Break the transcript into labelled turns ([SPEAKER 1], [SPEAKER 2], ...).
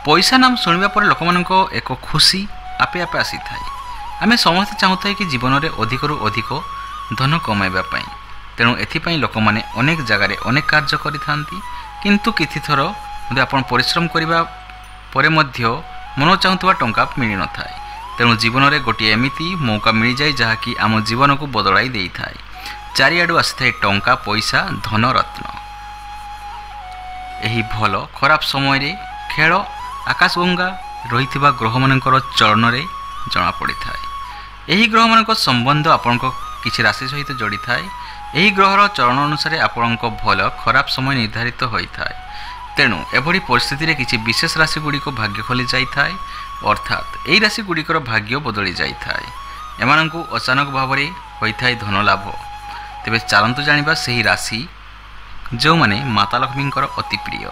[SPEAKER 1] पैसा नाम शुणा पर लोक मान एक खुशी आपे आपे आसी थाए। आमे समस्ते चाहूँ कि जीवन में अधिक रु अधिक धन कमाइबापी, तेणु एथिपाई लोक मैंने अनेक जगार अनेक कार्य करिथांती, किंतु किछि थर आपण परिश्रम करिबा परे मध्य मन चाहूवा टंका मिल न थाए। तेणु जीवन में गोटे एमिति मौका मिल जाए जहाँकि आम जीवन को बदलाई दे थाए। चारिआडू आसी टंका पैसा धन रत्न। यही भल खराब समय रे खेल आकाशगंगा रही ग्रह मानकर चलन में जना पड़ी थाए। यही ग्रह मान संबंध आपण किसी राशि सहित जोड़ी थाए। यही ग्रहर चरण अनुसार आपण भल खराब समय निर्धारित होता है। तेणु एभली परिस्थिति रे किसी विशेष राशि गुड़िक भाग्य खोली जाए, अर्थात यही राशि गुड़िकर भाग्य बदली जाए। एमानंकु अचानक भाव में होता है धन लाभ। तेबे चलतु जानिबा सही राशि जो माने माता लक्ष्मींकर अति प्रिय।